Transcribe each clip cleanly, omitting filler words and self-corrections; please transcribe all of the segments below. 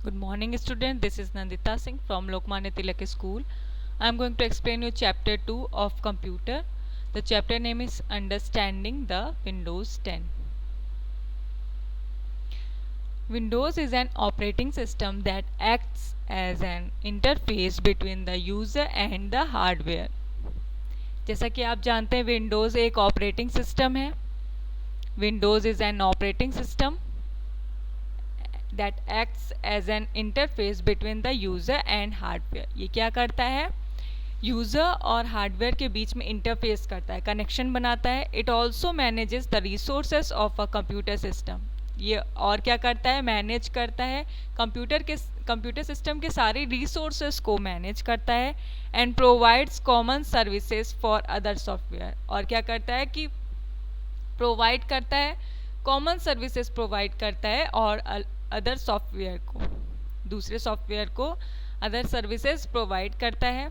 Good morning, student. This is Nandita Singh from Lokmanya Tilak School. I am going to explain you chapter 2 of computer. The chapter name is Understanding the Windows 10. Windows is an operating system that acts as an interface between the user and the hardware. जैसा कि आप जानते हैं Windows एक operating system है. Windows is an operating system that acts as an interface between the user and hardware. ये क्या करता है? यूज़र और हार्डवेयर के बीच में इंटरफेस करता है, कनेक्शन बनाता है. It also manages the resources of a computer system. ये और क्या करता है? मैनेज करता है कंप्यूटर सिस्टम के सारे रिसोर्सेस को मैनेज करता है. And provides common services for other software. और क्या करता है कि प्रोवाइड करता है, कॉमन सर्विसेज प्रोवाइड करता है और अदर सॉफ्टवेयर को, दूसरे सॉफ्टवेयर को अदर सर्विसेज प्रोवाइड करता है.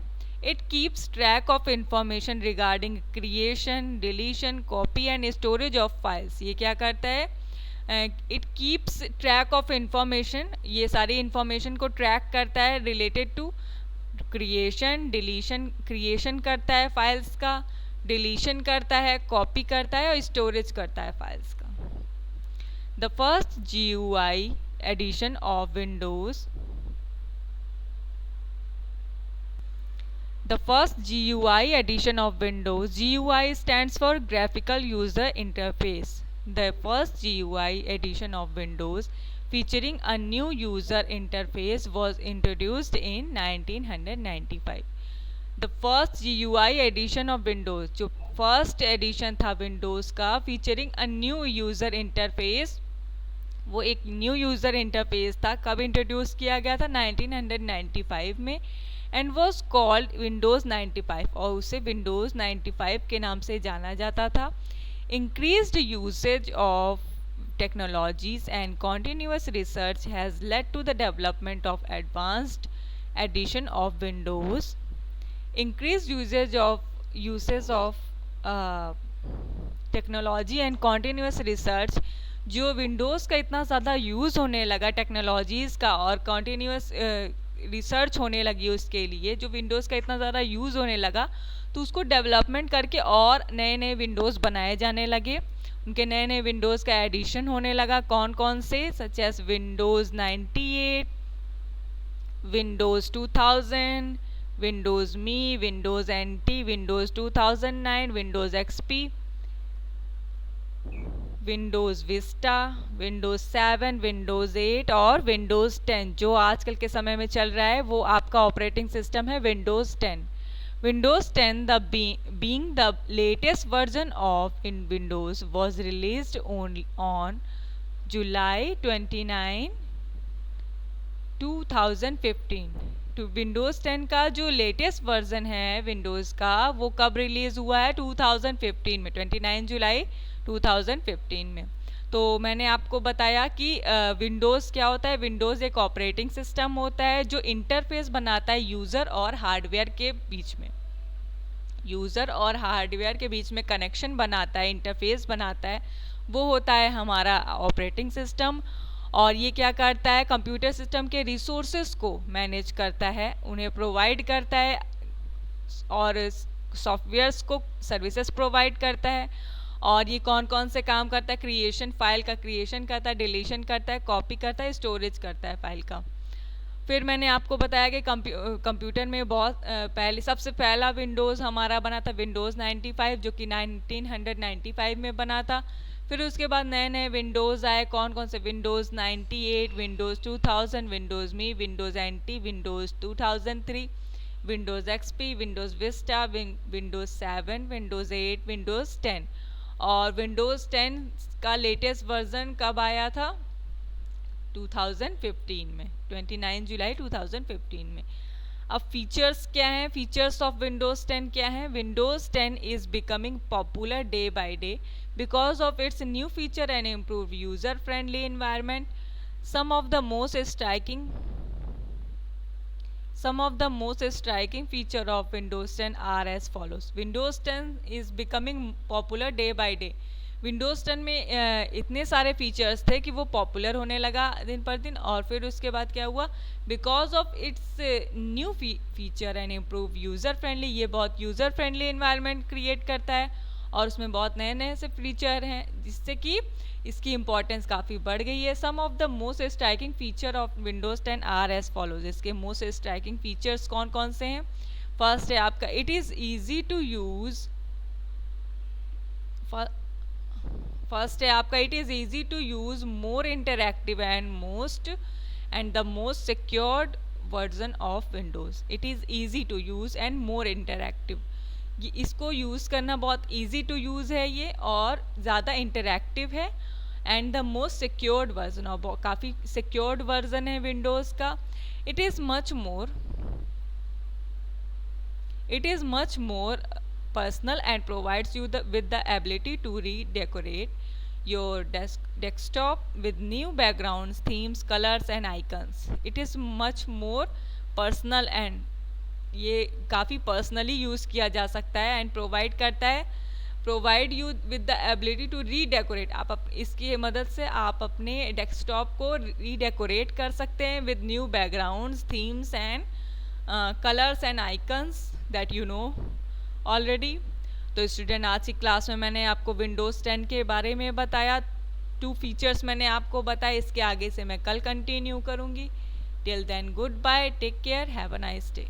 It keeps track of information regarding creation, deletion, copy and storage of files. ये क्या करता है? It keeps track of information, ये सारी इंफॉर्मेशन को ट्रैक करता है related to creation, deletion. Creation करता है फाइल्स का, डिलीशन करता है, कॉपी करता है और स्टोरेज करता है फाइल्स का. The first GUI edition of Windows. The first GUI edition of Windows. GUI stands for Graphical User Interface. The first GUI edition of Windows featuring a new user interface was introduced in 1995. The first GUI edition of Windows, जो first edition था Windows का featuring a new user interface, वो एक new user interface था. कब introduce किया गया था? 1995 में. एंड वॉज कॉल्ड विंडोज़ 95 और उसे विंडोज़ 95 के नाम से जाना जाता था. Increased usage of technologies and continuous research has led to the development of advanced edition of Windows. Increased uses of technology and continuous research. जो विंडोज़ का इतना ज़्यादा यूज़ होने लगा टेक्नोलॉजीज़ का और कॉन्टीन्यूस रिसर्च होने लगी उसके लिए, जो विंडोज़ का इतना ज़्यादा यूज़ होने लगा तो उसको डेवलपमेंट करके और नए नए विंडोज़ बनाए जाने लगे. उनके नए नए विंडोज़ का एडिशन होने लगा. कौन कौन से? Such as Windows 98, Windows 2000, Windows Me, Windows NT, Windows 2009, Windows XP, Windows Vista, Windows 7, Windows 8 और विंडोज़ 10. जो आजकल के समय में चल रहा है वो आपका ऑपरेटिंग सिस्टम है Windows 10. Windows 10 being the latest version of in Windows was released on July 29, 2015. तो विंडोज़ 10 का जो लेटेस्ट वर्जन है विंडोज़ का वो कब रिलीज़ हुआ है? 2015 में, 29 जुलाई 2015 में. तो मैंने आपको बताया कि विंडोज़ क्या होता है. विंडोज़ एक ऑपरेटिंग सिस्टम होता है जो इंटरफेस बनाता है यूज़र और हार्डवेयर के बीच में. यूज़र और हार्डवेयर के बीच में कनेक्शन बनाता है, इंटरफेस बनाता है, वो होता है हमारा ऑपरेटिंग सिस्टम. और ये क्या करता है? कंप्यूटर सिस्टम के रिसोर्सेज को मैनेज करता है, उन्हें प्रोवाइड करता है और सॉफ्टवेयर्स को सर्विसेज प्रोवाइड करता है. और ये कौन कौन से काम करता है? क्रिएशन, फाइल का क्रिएशन करता है, डिलीशन करता है, कॉपी करता है, स्टोरेज करता है फाइल का. फिर मैंने आपको बताया कि कंप्यूटर में बहुत पहले सबसे पहला विंडोज़ हमारा बना था विंडोज़ 95, जो कि 1995 में बना था. फिर उसके बाद नए नए विंडोज़ आए. कौन कौन से? Windows 98, Windows 2000, Windows Me, Windows NT, Windows 2003, Windows XP, Windows Vista, Windows 7, Windows 8, Windows 10. और विंडोज़ 10 का लेटेस्ट वर्जन कब आया था? 2015 में, 29 जुलाई 2015 में. अब फीचर्स क्या हैं? फीचर्स ऑफ विंडोज़ 10 क्या हैं? Windows 10 is becoming popular day by day because of its new feature and improved user friendly environment. Some of the most striking feature of Windows 10 are as follows. Windows 10 is becoming popular day by day. Windows 10 में इतने सारे features थे कि वो popular होने लगा दिन पर दिन, और फिर उसके बाद क्या हुआ, because of its new feature and improve user friendly, ये बहुत यूज़र फ्रेंडली इन्वायरमेंट क्रिएट करता है और उसमें बहुत नए नए से फीचर हैं जिससे कि इसकी इंपॉर्टेंस काफ़ी बढ़ गई है। Some of the most striking feature of Windows 10 are as follows. इसके मोस्ट स्ट्राइकिंग फीचर्स कौन कौन से हैं? फर्स्ट है आपका, it is easy to use. First है आपका, it is easy to use, more interactive and the most secured version of Windows. It is easy to use and more interactive, ये इसको यूज़ करना बहुत ईजी टू यूज़ है ये, और ज़्यादा इंटरैक्टिव है। And the most secured version, और काफ़ी सिक्योर्ड वर्जन है विंडोज़ का। It is much more personal and provides you with the ability to redecorate your desktop with new backgrounds, themes, colors and icons. It is much more personal and ये काफ़ी personally use किया जा सकता है and provide you with the ability to redecorate. इसकी मदद से आप अपने डेस्कटॉप को रीडेकोरेट कर सकते हैं with new backgrounds, themes and colours and icons that you know already. तो स्टूडेंट, आज की क्लास में मैंने आपको विंडोज़ 10 के बारे में बताया, 2 फीचर्स मैंने आपको बताए, इसके आगे से मैं कल कंटिन्यू करूँगी। Till then goodbye, take care, have a nice day.